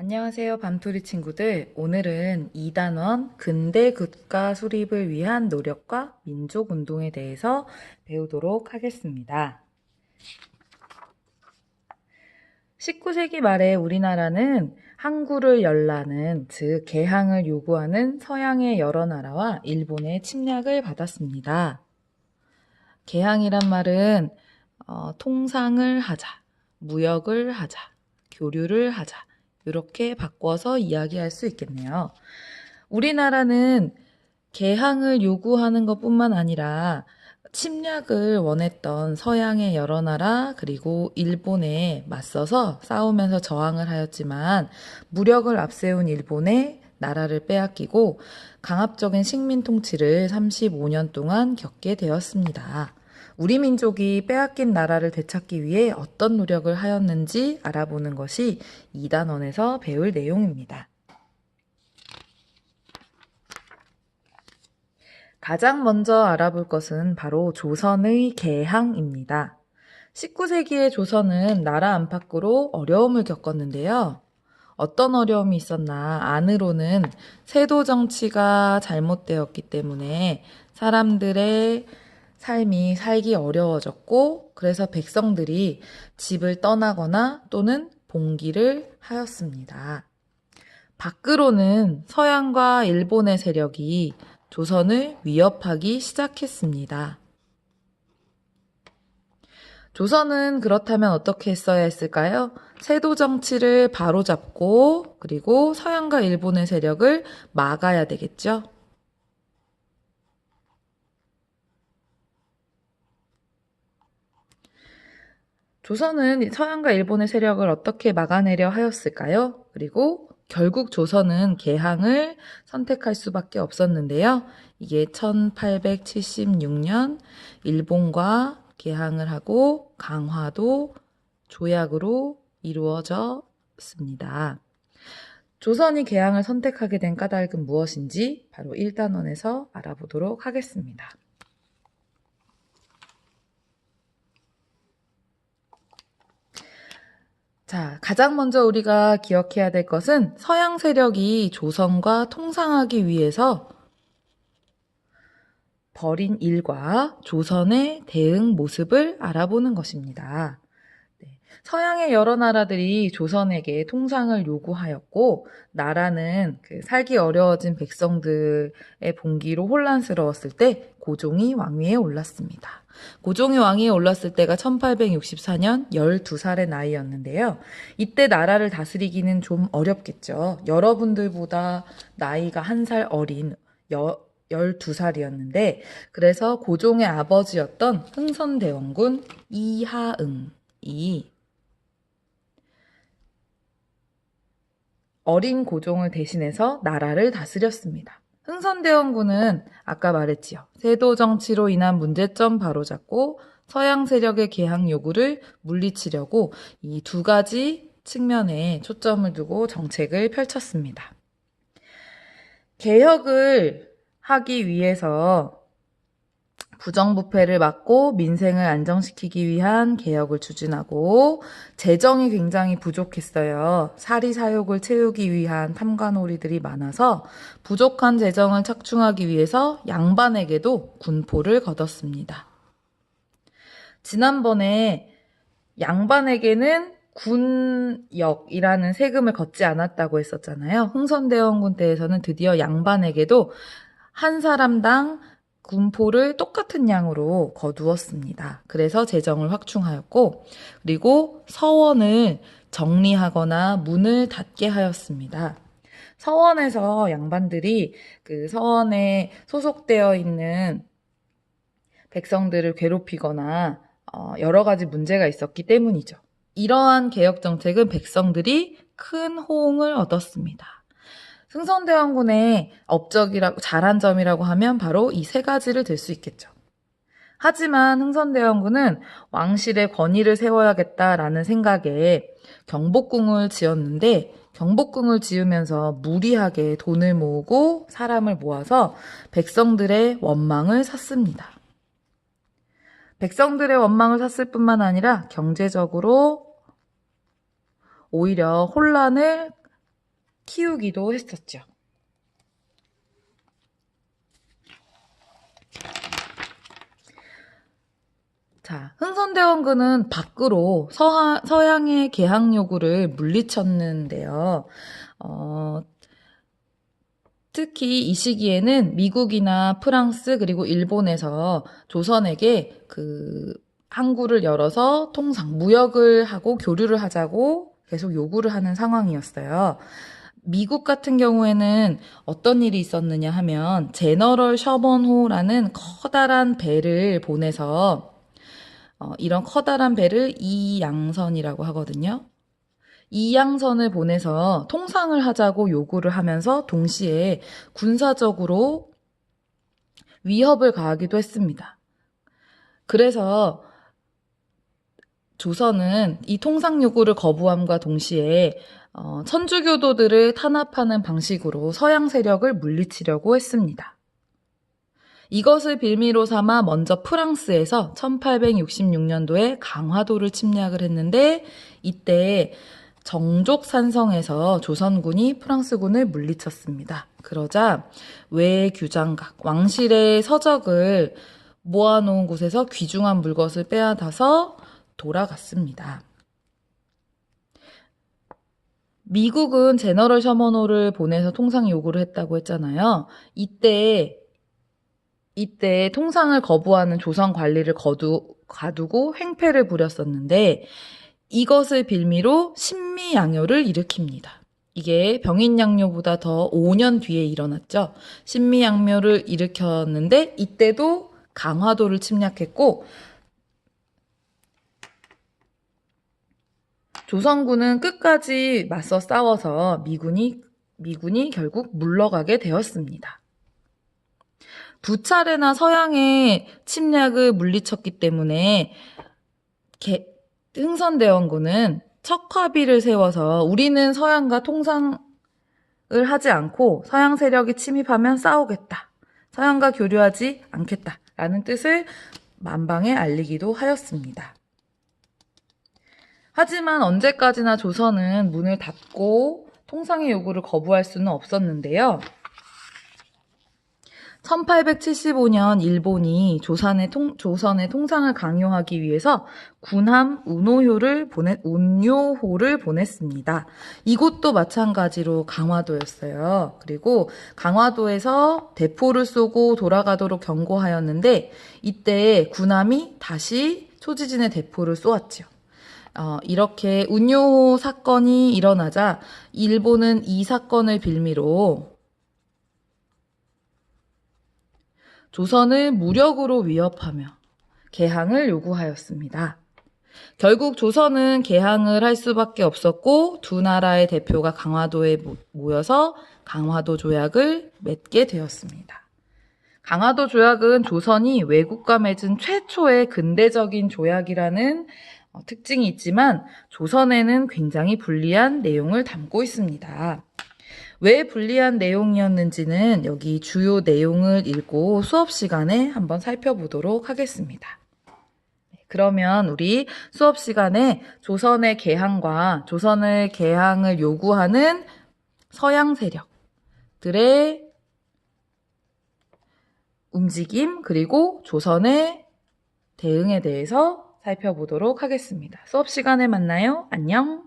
안녕하세요, 밤토리 친구들. 오늘은 2단원 근대 국가 수립을 위한 노력과 민족 운동에 대해서 배우도록 하겠습니다. 19세기 말에 우리나라는 항구를 열라는, 즉 개항을 요구하는 서양의 여러 나라와 일본의 침략을 받았습니다. 개항이란 말은 통상을 하자, 무역을 하자, 교류를 하자, 이렇게 바꿔서 이야기할 수 있겠네요. 우리나라는 개항을 요구하는 것뿐만 아니라 침략을 원했던 서양의 여러 나라 그리고 일본에 맞서서 싸우면서 저항을 하였지만 무력을 앞세운 일본에 나라를 빼앗기고 강압적인 식민 통치를 35년 동안 겪게 되었습니다. 우리 민족이 빼앗긴 나라를 되찾기 위해 어떤 노력을 하였는지 알아보는 것이 2단원에서 배울 내용입니다. 가장 먼저 알아볼 것은 바로 조선의 개항입니다. 19세기의 조선은 나라 안팎으로 어려움을 겪었는데요. 어떤 어려움이 있었나? 안으로는 세도 정치가 잘못되었기 때문에 사람들의 삶이 살기 어려워졌고, 그래서 백성들이 집을 떠나거나 또는 봉기를 하였습니다. 밖으로는 서양과 일본의 세력이 조선을 위협하기 시작했습니다. 조선은 그렇다면 어떻게 했어야 했을까요? 세도 정치를 바로잡고 그리고 서양과 일본의 세력을 막아야 되겠죠. 조선은 서양과 일본의 세력을 어떻게 막아내려 하였을까요? 그리고 결국 조선은 개항을 선택할 수밖에 없었는데요. 이게 1876년 일본과 개항을 하고 강화도 조약으로 이루어졌습니다. 조선이 개항을 선택하게 된 까닭은 무엇인지 바로 1단원에서 알아보도록 하겠습니다. 자, 가장 먼저 우리가 기억해야 될 것은 서양 세력이 조선과 통상하기 위해서 벌인 일과 조선의 대응 모습을 알아보는 것입니다. 서양의 여러 나라들이 조선에게 통상을 요구하였고, 나라는 살기 어려워진 백성들의 봉기로 혼란스러웠을 때 고종이 왕위에 올랐습니다. 고종이 왕위에 올랐을 때가 1864년 12살의 나이였는데요. 이때 나라를 다스리기는 좀 어렵겠죠. 여러분들보다 나이가 한 살 어린 12살이었는데, 그래서 고종의 아버지였던 흥선대원군 이하응이 어린 고종을 대신해서 나라를 다스렸습니다. 흥선대원군은 아까 말했지요. 세도 정치로 인한 문제점 바로잡고 서양 세력의 개항 요구를 물리치려고 이 두 가지 측면에 초점을 두고 정책을 펼쳤습니다. 개혁을 하기 위해서 부정부패를 막고 민생을 안정시키기 위한 개혁을 추진하고 재정이 굉장히 부족했어요. 사리사욕을 채우기 위한 탐관오리들이 많아서 부족한 재정을 착충하기 위해서 양반에게도 군포를 거뒀습니다. 지난번에 양반에게는 군역이라는 세금을 걷지 않았다고 했었잖아요. 흥선대원군 때에서는 드디어 양반에게도 한 사람당 군포를 똑같은 양으로 거두었습니다. 그래서 재정을 확충하였고, 그리고 서원을 정리하거나 문을 닫게 하였습니다. 서원에서 양반들이 그 서원에 소속되어 있는 백성들을 괴롭히거나 여러 가지 문제가 있었기 때문이죠. 이러한 개혁 정책은 백성들이 큰 호응을 얻었습니다. 흥선대원군의 업적이라고 잘한 점이라고 하면 바로 이 세 가지를 들 수 있겠죠. 하지만 흥선대원군은 왕실의 권위를 세워야겠다라는 생각에 경복궁을 지었는데 경복궁을 지으면서 무리하게 돈을 모으고 사람을 모아서 백성들의 원망을 샀습니다. 백성들의 원망을 샀을 뿐만 아니라 경제적으로 오히려 혼란을 키우기도 했었죠. 자, 흥선대원군은 밖으로 서양의 개항 요구를 물리쳤는데요. 특히 이 시기에는 미국이나 프랑스 그리고 일본에서 조선에게 항구를 열어서 무역을 하고 교류를 하자고 계속 요구를 하는 상황이었어요. 미국 같은 경우에는 어떤 일이 있었느냐 하면 제너럴 셔먼호라는 커다란 배를 보내서 이런 커다란 배를 이양선이라고 하거든요. 이양선을 보내서 통상을 하자고 요구를 하면서 동시에 군사적으로 위협을 가하기도 했습니다. 그래서 조선은 이 통상 요구를 거부함과 동시에 천주교도들을 탄압하는 방식으로 서양 세력을 물리치려고 했습니다. 이것을 빌미로 삼아 먼저 프랑스에서 1866년도에 강화도를 침략을 했는데 이때 정족산성에서 조선군이 프랑스군을 물리쳤습니다. 그러자 외규장각, 왕실의 서적을 모아놓은 곳에서 귀중한 물것을 빼앗아서 돌아갔습니다. 미국은 제너럴 셔먼호를 보내서 통상 요구를 했다고 했잖아요. 이때 통상을 거부하는 조선 관리를 가두고 횡패를 부렸었는데 이것을 빌미로 신미양요를 일으킵니다. 이게 병인양요보다 더 5년 뒤에 일어났죠. 신미양요를 일으켰는데 이때도 강화도를 침략했고 조선군은 끝까지 맞서 싸워서 미군이 결국 물러가게 되었습니다. 두 차례나 서양의 침략을 물리쳤기 때문에 흥선대원군은 척화비를 세워서 우리는 서양과 통상을 하지 않고 서양 세력이 침입하면 싸우겠다. 서양과 교류하지 않겠다라는 뜻을 만방에 알리기도 하였습니다. 하지만 언제까지나 조선은 문을 닫고 통상의 요구를 거부할 수는 없었는데요. 1875년 일본이 조선의 통상을 강요하기 위해서 군함 운요호를 보냈습니다. 이곳도 마찬가지로 강화도였어요. 그리고 강화도에서 대포를 쏘고 돌아가도록 경고하였는데 이때 군함이 다시 초지진에 대포를 쏘았죠. 이렇게 운요호 사건이 일어나자 일본은 이 사건을 빌미로 조선을 무력으로 위협하며 개항을 요구하였습니다. 결국 조선은 개항을 할 수밖에 없었고 두 나라의 대표가 강화도에 모여서 강화도 조약을 맺게 되었습니다. 강화도 조약은 조선이 외국과 맺은 최초의 근대적인 조약이라는 특징이 있지만 조선에는 굉장히 불리한 내용을 담고 있습니다. 왜 불리한 내용이었는지는 여기 주요 내용을 읽고 수업 시간에 한번 살펴보도록 하겠습니다. 그러면 우리 수업 시간에 조선의 개항과 조선의 개항을 요구하는 서양 세력들의 움직임 그리고 조선의 대응에 대해서 살펴보도록 하겠습니다. 수업 시간에 만나요. 안녕.